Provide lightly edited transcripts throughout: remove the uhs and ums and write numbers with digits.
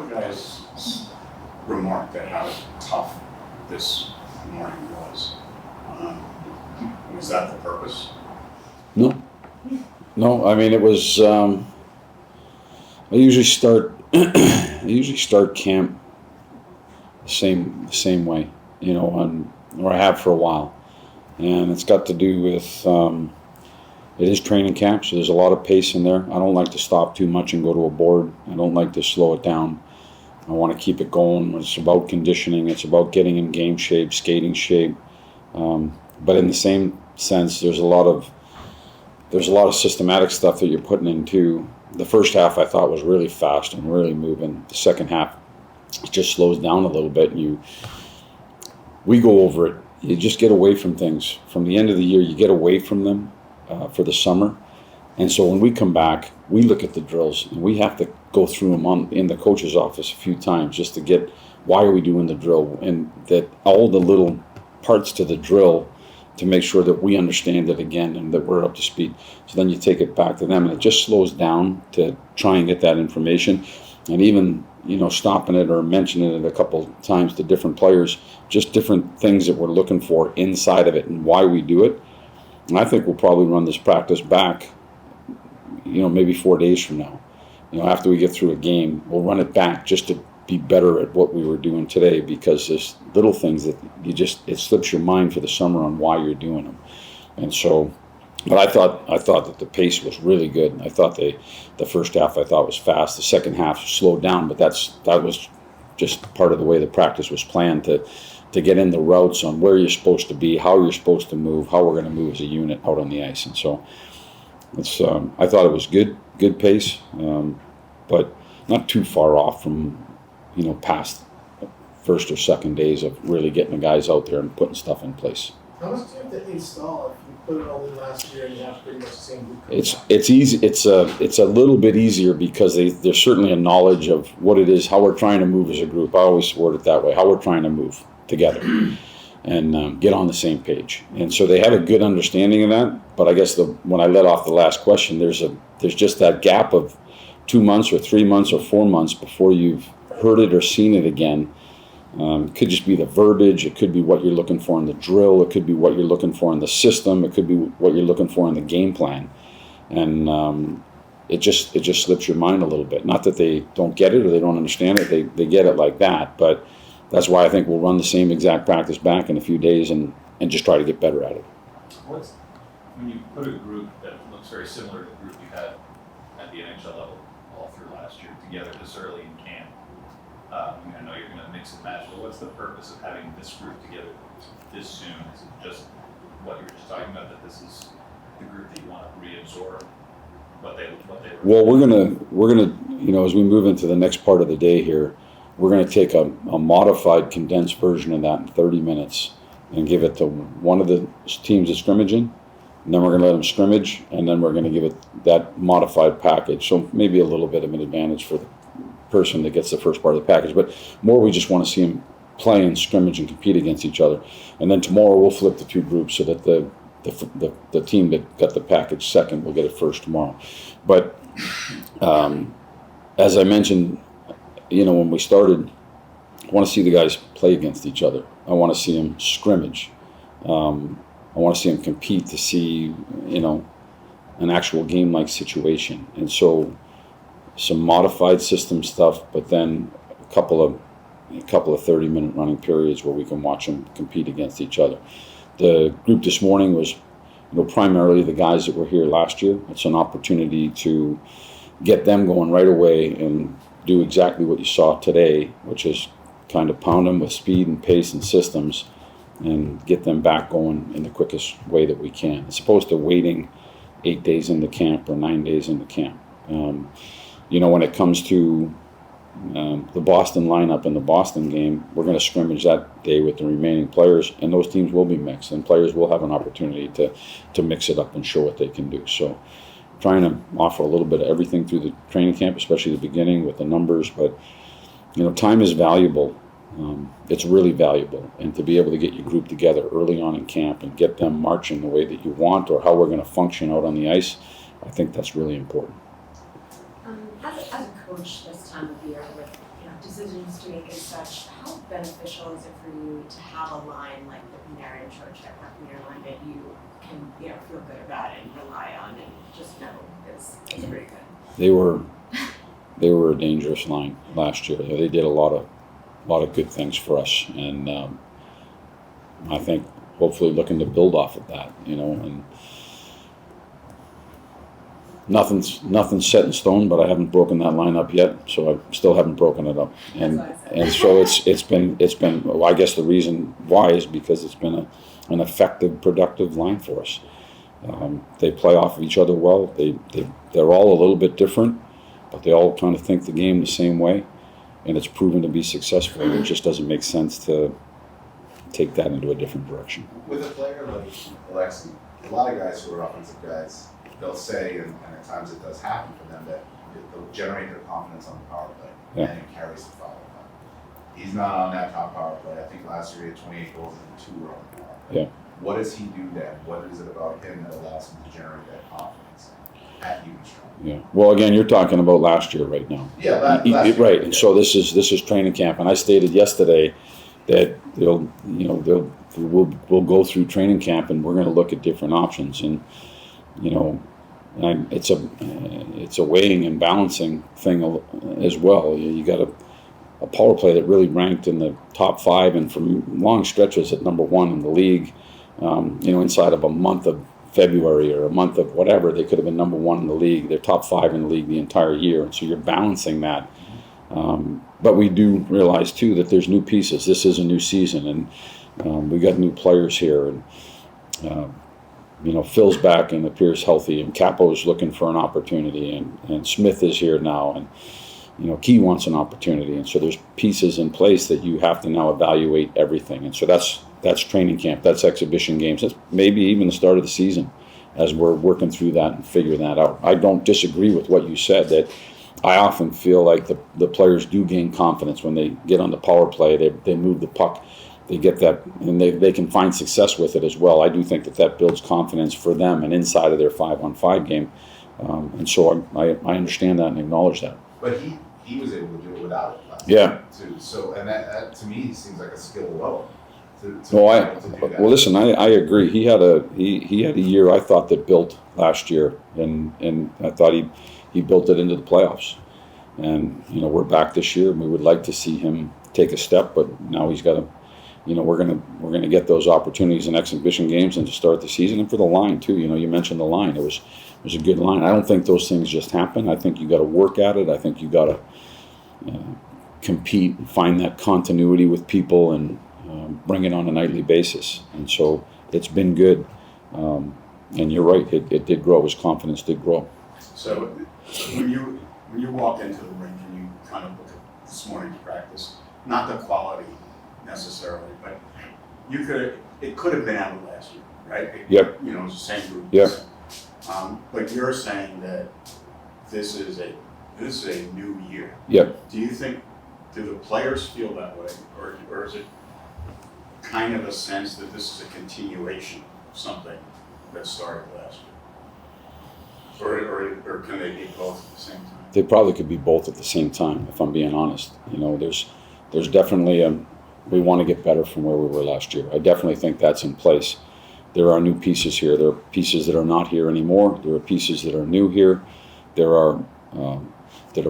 of guys remarked at how tough this morning was. Was that the purpose? No. I mean, it was. I usually start camp the same way, or I have for a while, and it's got to do with. It is training camp, so there's a lot of pace in there. I don't like to stop too much and go to a board. I don't like to slow it down. I want to keep it going. It's about conditioning. It's about getting in game shape, skating shape. But in the same sense, there's a lot of systematic stuff that you're putting into. The first half I thought was really fast and really moving. The second half it just slows down a little bit, and we go over it. You just get away from things. From the end of the year, you get away from them for the summer. And so when we come back, we look at the drills, and we have to go through them in the coach's office a few times just to get why are we doing the drill, and that all the little parts to the drill to make sure that we understand it again and that we're up to speed. So then you take it back to them, and it just slows down to try and get that information. And even, stopping it or mentioning it a couple times to different players, just different things that we're looking for inside of it and why we do it. And I think we'll probably run this practice back, maybe 4 days from now. After we get through a game, we'll run it back just to be better at what we were doing today, because there's little things that it slips your mind for the summer on why you're doing them. And so, but I thought that the pace was really good. I thought the first half I thought was fast. The second half slowed down, but that was just part of the way the practice was planned to get in the routes on where you're supposed to be, how you're supposed to move, how we're going to move as a unit out on the ice. And so it's I thought it was good pace, but not too far off from past first or second days of really getting the guys out there and putting stuff in place. How much do you have to install if you put it all in last year and you have pretty much the same group? It's easy. It's a little bit easier because there's certainly a knowledge of what it is, how we're trying to move as a group. I always word it that way, how we're trying to move together and get on the same page. And so they have a good understanding of that. But I guess when I let off the last question, there's just that gap of 2 months or 3 months or 4 months before you've heard it or seen it again. It could just be the verbiage. It could be what you're looking for in the drill. It could be what you're looking for in the system. It could be what you're looking for in the game plan. And it just slips your mind a little bit. Not that they don't get it or they don't understand it. They get it like that. But that's why I think we'll run the same exact practice back in a few days and just try to get better at it. When you put a group that looks very similar to the group you had at the NHL level all through last year together this early in camp, I know you're going to mix and match, but what's the purpose of having this group together this soon? Is it just what you were just talking about, that this is the group that you want to reabsorb what they were? Well, we're gonna as we move into the next part of the day here, we're gonna take a modified, condensed version of that in 30 minutes and give it to one of the teams that's scrimmaging, and then we're gonna let them scrimmage, and then we're gonna give it that modified package. So maybe a little bit of an advantage for the person that gets the first part of the package, but more we just want to see them play and scrimmage and compete against each other. And then tomorrow we'll flip the two groups so that the team that got the package second will get it first tomorrow. But as I mentioned, when we started, I want to see the guys play against each other. I want to see them scrimmage. I want to see them compete to see an actual game-like situation. And so some modified system stuff, but then a couple of 30-minute running periods where we can watch them compete against each other. The group this morning was, primarily the guys that were here last year. It's an opportunity to get them going right away and do exactly what you saw today, which is kind of pound them with speed and pace and systems and get them back going in the quickest way that we can, as opposed to waiting 8 days into camp or 9 days into camp. When it comes to the Boston lineup in the Boston game, we're going to scrimmage that day with the remaining players, and those teams will be mixed, and players will have an opportunity to mix it up and show what they can do. So trying to offer a little bit of everything through the training camp, especially the beginning with the numbers, but time is valuable. It's really valuable, and to be able to get your group together early on in camp and get them marching the way that you want or how we're going to function out on the ice, I think that's really important. As a coach this time of year with decisions to make as such, how beneficial is it for you to have a line like the Panarin and Trocheck Lafrenière line that you can feel good about and rely on and just know is pretty good? They were a dangerous line last year. They did a lot of good things for us, and I think hopefully looking to build off of that, and nothing's set in stone, but I haven't broken that line up yet, so I still haven't broken it up, and so it's been. Well, I guess the reason why is because it's been an effective, productive line for us. They play off of each other well. They're all a little bit different, but they all kind of think the game the same way, and it's proven to be successful. It just doesn't make sense to take that into a different direction. With a player like Alexis, a lot of guys who are offensive guys, they'll say, and at times it does happen for them, that they'll generate their confidence on the power play, and it carries the foul. He's not on that top power play. I think last year he had 28 goals and 2 were on the power play. Yeah. What does he do then? What is it about him that allows him to generate that confidence at Strong? Yeah. Well, again, you're talking about last year right now. Yeah, last year. Right. And so this is training camp, and I stated yesterday that we'll go through training camp and we're going to look at different options, and it's a weighing and balancing thing as well. You got a power play that really ranked in the top 5 and for long stretches at number 1 in the league. Inside of a month of February or a month of whatever, they could have been number 1 in the league. They're top 5 in the league the entire year, and so you're balancing that. But we do realize too that there's new pieces. This is a new season, and we got new players here, and Phil's back and appears healthy, and Capo's looking for an opportunity, and Smith is here now, and Key wants an opportunity, and so there's pieces in place that you have to now evaluate everything, and so that's training camp, that's exhibition games, that's maybe even the start of the season as we're working through that and figuring that out. I don't disagree with what you said, that I often feel like the players do gain confidence when they get on the power play, they move the puck, they get that, and they can find success with it as well. I do think that builds confidence for them and inside of their 5-on-5 game, and so I understand that and acknowledge that. But he was able to do it without it last Yeah. year too. So, and that to me seems like a skill alone. To No, be able to do that. well, listen, I agree. He had a year I thought that built last year, and I thought he built it into the playoffs. And we're back this year, and we would like to see him take a step, but now he's got to. We're gonna get those opportunities in exhibition games and to start the season, and for the line too. You mentioned the line; it was a good line. I don't think those things just happen. I think you got to work at it. I think you got to compete, and find that continuity with people, and bring it on a nightly basis. And so it's been good. And you're right; it did grow. His confidence did grow. So when you walk into the rink and you kind of look at this morning's practice, not the quality necessarily, but it could have been out of last year, right? Yep. It's the same group. Yep. But you're saying that this is a new year. Yep. Do the players feel that way, or is it kind of a sense that this is a continuation of something that started last year? Or can they be both at the same time? They probably could be both at the same time, if I'm being honest. There's definitely we want to get better from where we were last year. I definitely think that's in place. There are new pieces here. There are pieces that are not here anymore. There are pieces that are new here. There are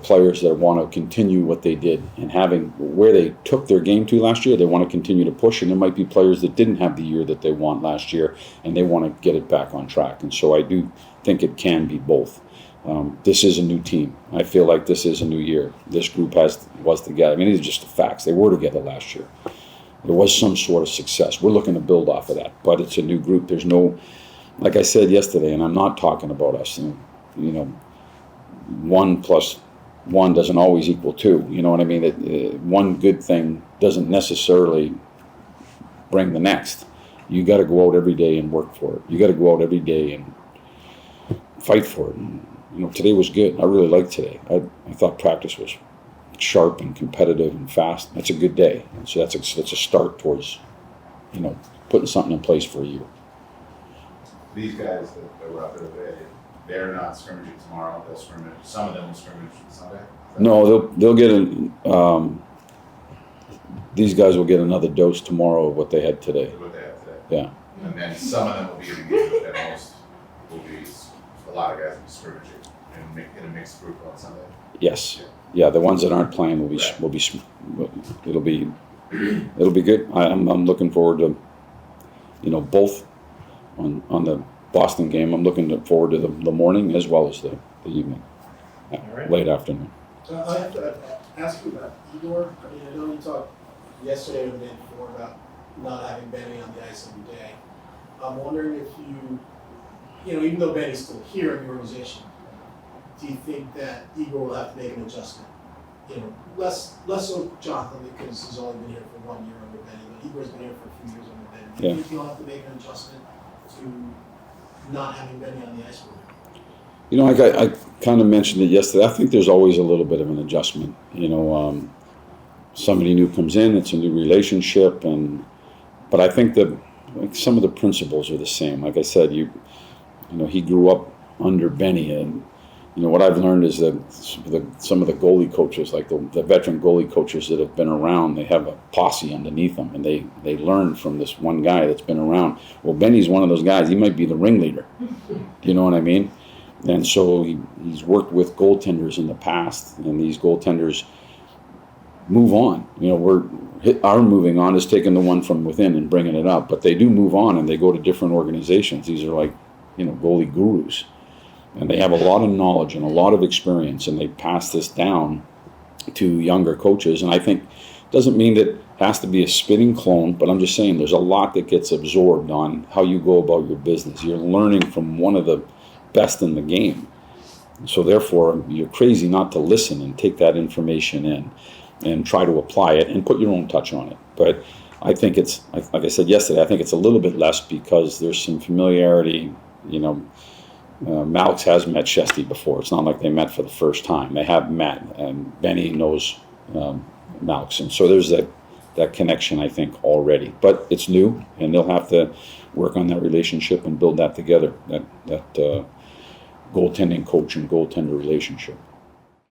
players that want to continue what they did, and having where they took their game to last year, they want to continue to push. And there might be players that didn't have the year that they want last year, and they want to get it back on track. And so I do think it can be both. This is a new team. I feel like this is a new year. This group was together. I mean, these are just the facts. They were together last year. There was some sort of success. We're looking to build off of that, but it's a new group. There's no, like I said yesterday, and I'm not talking about us. 1 + 1 doesn't always equal 2. You know what I mean? One good thing doesn't necessarily bring the next. You got to go out every day and work for it. You got to go out every day and fight for it. And, today was good. I really liked today. I thought practice was sharp and competitive and fast. That's a good day. And so that's a start towards, putting something in place for a year. These guys that were out there today, they're not scrimmaging tomorrow. They'll scrimmage. Some of them will scrimmage Sunday. No, they'll get these guys will get another dose tomorrow of what they had today. What they have today. Yeah. And then some of them will be in the game, but most will be, a lot of guys will be scrimmaging in a mixed group on Sunday. Yes. Yeah, the ones that aren't playing it'll be good. I'm looking forward to, both on the Boston game. I'm looking forward to the morning as well as the evening, late afternoon. I have to ask you about Igor. I mean, I know you talked yesterday or the day before about not having Benny on the ice every day. I'm wondering if even though Benny's still here in the organization, do you think that Igor will have to make an adjustment? Less so Jonathan because he's only been here for 1 year under Benny, but Igor's been here for a few years under Benny. Do you think he'll have to make an adjustment to not having Benny on the ice with him? I kind of mentioned it yesterday. I think there's always a little bit of an adjustment. Somebody new comes in, it's a new relationship, but I think that some of the principles are the same. Like I said, he grew up under Benny, and what I've learned is that some of the goalie coaches, like the veteran goalie coaches that have been around, they have a posse underneath them, and they learn from this one guy that's been around. Well, Benny's one of those guys. He might be the ringleader. You know what I mean? And so he's worked with goaltenders in the past, and these goaltenders move on. Our moving on is taking the one from within and bringing it up, but they do move on and they go to different organizations. These are like, goalie gurus, and they have a lot of knowledge and a lot of experience, and they pass this down to younger coaches. And I think it doesn't mean that it has to be a spitting clone, but I'm just saying there's a lot that gets absorbed on how you go about your business. You're learning from one of the best in the game. So therefore, you're crazy not to listen and take that information in and try to apply it and put your own touch on it. But I think it's, like I said yesterday, I think it's a little bit less because there's some familiarity. Malx has met Shesty before. It's not like they met for the first time. They have met, and Benny knows Malx. And so there's that connection, I think, already. But it's new, and they'll have to work on that relationship and build that together, that goaltending coach and goaltender relationship.